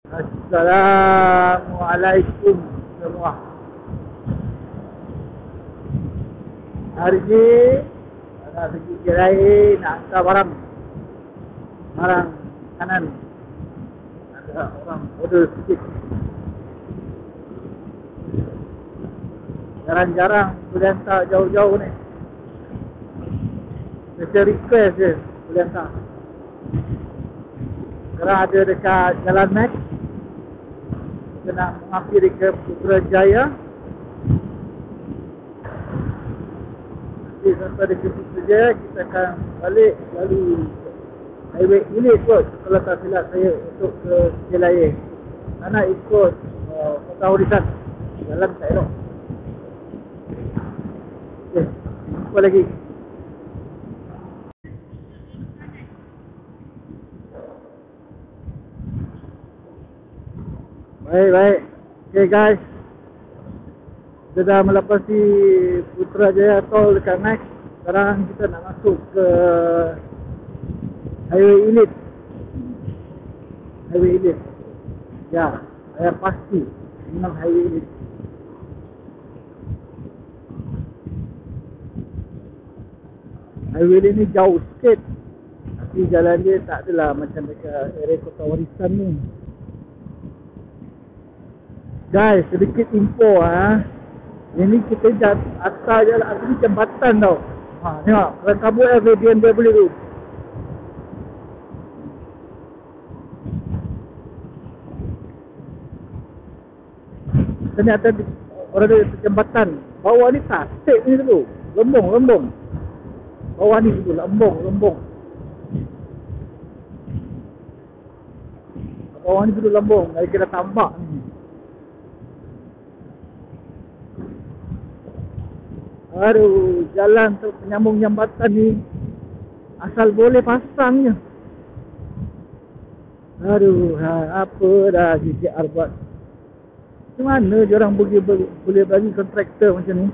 Assalamualaikum semua. Hari ni nak pergi gerai nak hantar barang kanan. Ada orang order sikit. Jarang-jarang boleh hantar jauh-jauh ni. Saya request je boleh hantar. Sekarang ada dekat Jalan Mac. Kita nak mengakhiri ke Putrajaya. Nanti sampai dekat Putrajaya kita akan balik lalu highway Ilis kot kalau tak silap saya untuk ke Jelaya. Nak ikut Kota Horisan. Jalan tak elok. Okay, jumpa lagi. Baik. Okay guys, kita dah melepasi Putrajaya Tol dekat Max. Sekarang kita nak masuk ke Highway Ilis. Ya, saya pasti memang Highway Ilis. Highway Ilis ni jauh sikit, tapi jalan dia tak adalah macam dekat area Kota Warisan ni. Guys, sedikit info ini kita atas jalan, ini jambatan tau. Tengok, kerang kabut BMW tu. Kita ni atas orang ada jambatan. Bawah ni tasik ni dulu. Lembong. Bawah ni dulu, lembong. Bawah ni dulu lembong. Dari kena tambak ni. Aduh, jalan tu penyambung jambatan ni asal boleh pasang je. Aduh, apa dah CCR buat. Macam mana je orang boleh bagi kontraktor macam ni.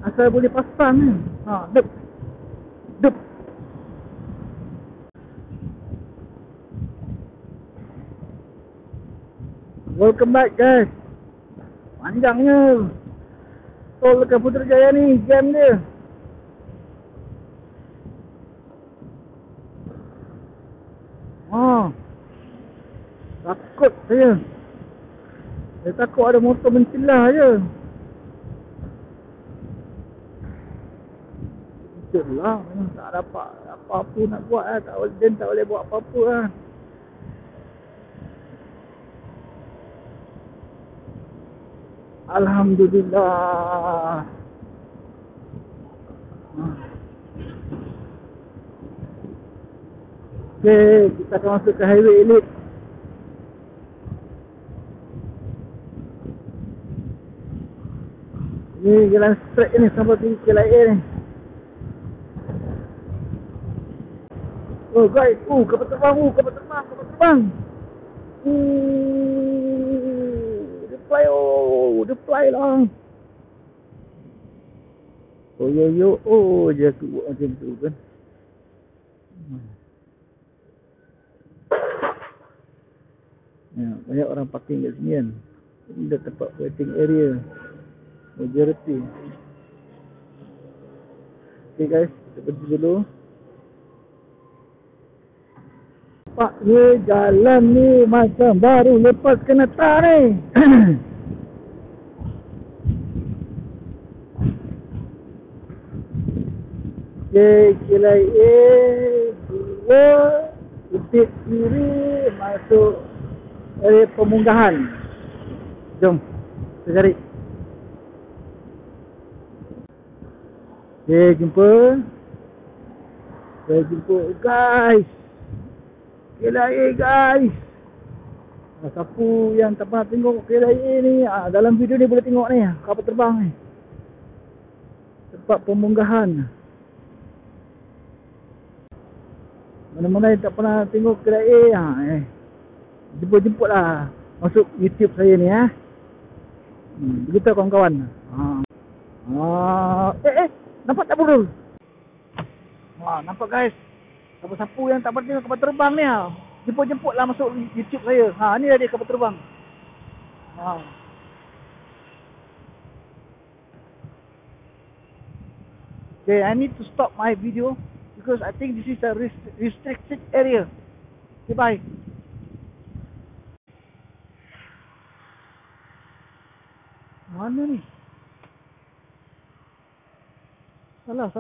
Asal boleh pasang je. Dep. Welcome back guys. Panjangnya tol dekat Putrajaya ni, jam dia. Takut saya. Saya takut ada motor mencelah je. Itulah, memang tak dapat apa-apa nak buat lah. Tak boleh buat apa-apa lah. Alhamdulillah. Okay, kita akan masuk ke Highway Ilis. Ni jalan straight ni sampai pergi ke Jelaya ni. Oh guys, kapal terbang. Dia fly lah. Dia aku buat macam tu kan. Ya, banyak orang parking kat sini kan. Ini dah tempat waiting area majority. Okay guys, kita pergi dulu. Nampak ni jalan ni macam baru lepas kena tar ni. Okay, Jelaya 2 titik kiri masuk area pemunggahan. Jom kita cari. Okay, jumpa guys. Jelaya guys. Siapa yang tak pernah tengok Jelaya ni, dalam video ni boleh tengok ni kapal terbang ni. Tempat pemunggahan. Mana-mana yang tak pernah tengok Jelaya, jemput lah masuk YouTube saya ni begitu kawan-kawan. Nampak tak burung? Nampak guys. Siapa-siapa yang tak pernah tengok kapal terbang ni jemput-jemput lah masuk YouTube saya. Ha, ni lah dia kapal terbang. Ha. Okay, I need to stop my video because I think this is a restricted area. Okay, bye. Mana ni? Salah.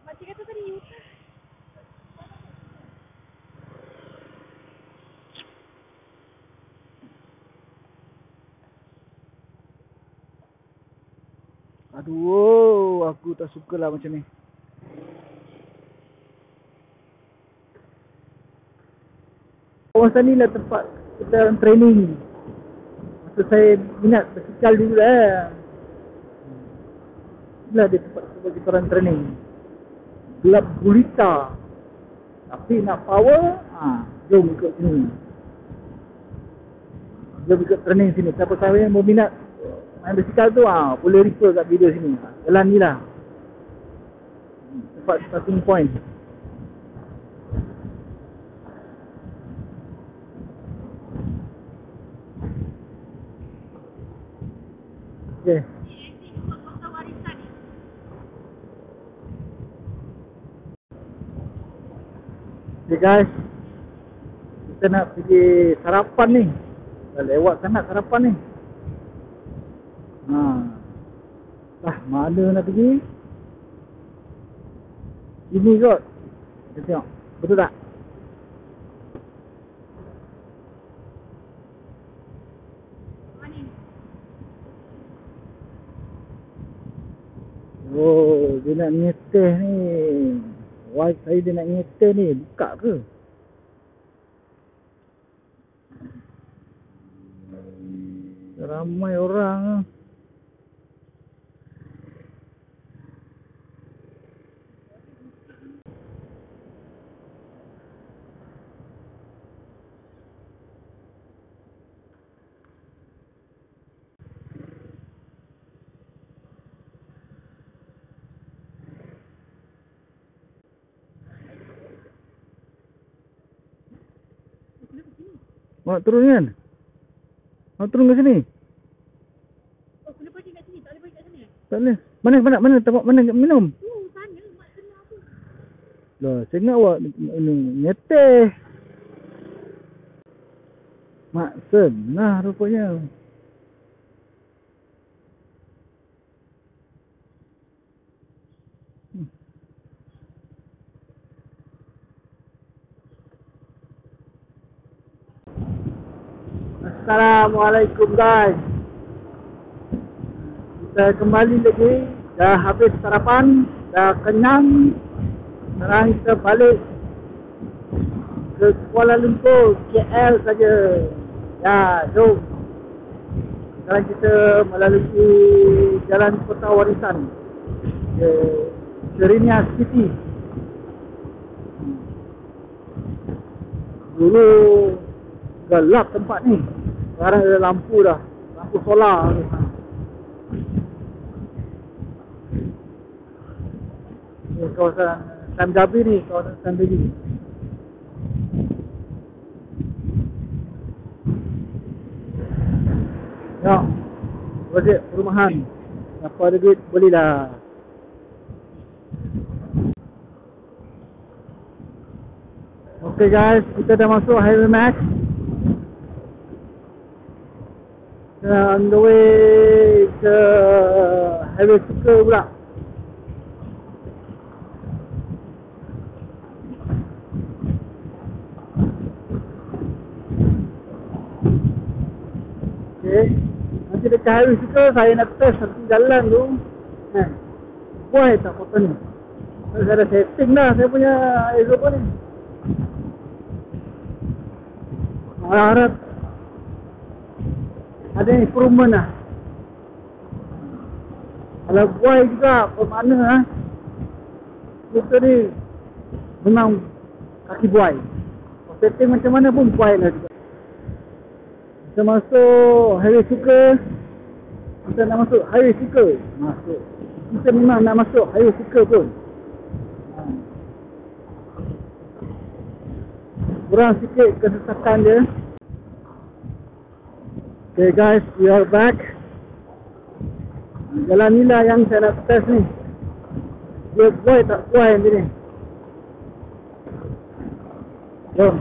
Makcik kata tadi you. Aduh, aku tak suka lah macam ni. Kawasan ni lah tempat kita training. Masa saya minat basikal dulu lah. Inilah dia tempat kita orang training. Gelap gulita. Tapi nak power, jom ikut sini. Jom ikut training sini. Siapa saya yang berminat main basikal tu, boleh refer kat video sini. Jalan ni lah. Tempat starting point. Okay. Okay guys, kita nak pergi sarapan ni. Dah lewat sangat sarapan ni. Lah mana nak pergi? Ini kot. Kita tengok, betul tak? Oh, dia nak ngeteh ni. Wife saya dia nak ngeteh ni. Buka ke? Ramai orang. Nak turun kan? Nak turun ke sini? Oh, kena pergi kat sini. Tak boleh pergi kat sini. Tak boleh. Mana tempat mana minum? Sana mak kena aku. Lah, saya ingat awak ngeteh. Mak senah rupanya. Assalamualaikum guys. Kita kembali lagi. Dah habis sarapan, dah kenyang. Sekarang kita balik ke Kuala Lumpur, KL saja. Ya, jom. Sekarang kita melalui Jalan Kota Warisan ke Serinia City. Dulu gelap tempat ni. Sekarang ada lampu dah. Lampu solar ni. Ni kawasan Sam Jabi ni. Kawasan Sam Jabi. Ya. Projek perumahan. Siapa ada duit bolehlah. Okay guys, kita dah masuk Highway Max. On the way ke Highway Suka pula. Okay, nanti dekat Highway Suka saya nak test satu jalan tu. Buai tak foto ni. Saya dah setting dah saya punya aeroplane ni. Harap ada improvement lah. Kalau buai juga bermakna lah. Kita ni memang kaki buai. Setting macam mana pun buai lah juga. Kita masuk Highway Suka. Kita nak masuk Highway Suka. Masuk. Kita memang nak masuk Highway Suka pun. kurang sikit kesesakan dia. Okay guys, we are back. Jalan ni lah yang saya nak test ni. Dia boy tak kuai macam ni. Jom.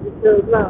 Kita pula.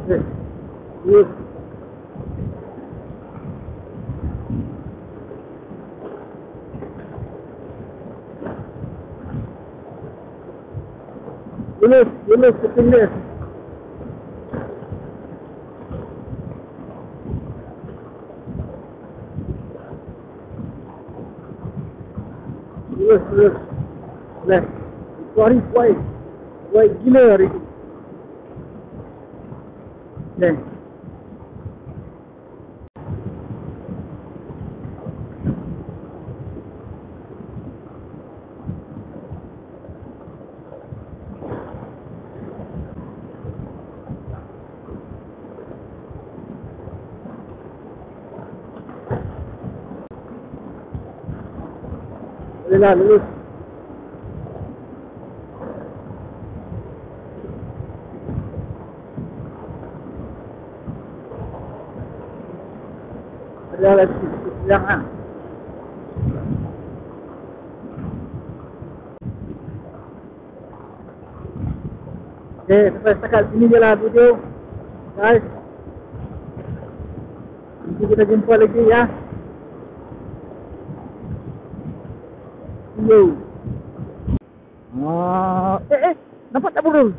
Yes. Lulus ke pinggir. Lulus. Left. Sorry, why gila hari ni. Left. Bolehlah lulus. Ada lagi siang lah. Okay, sampai setakat sini je lah video guys. Nanti kita jumpa lagi ya. Yo. Nampak tak burung?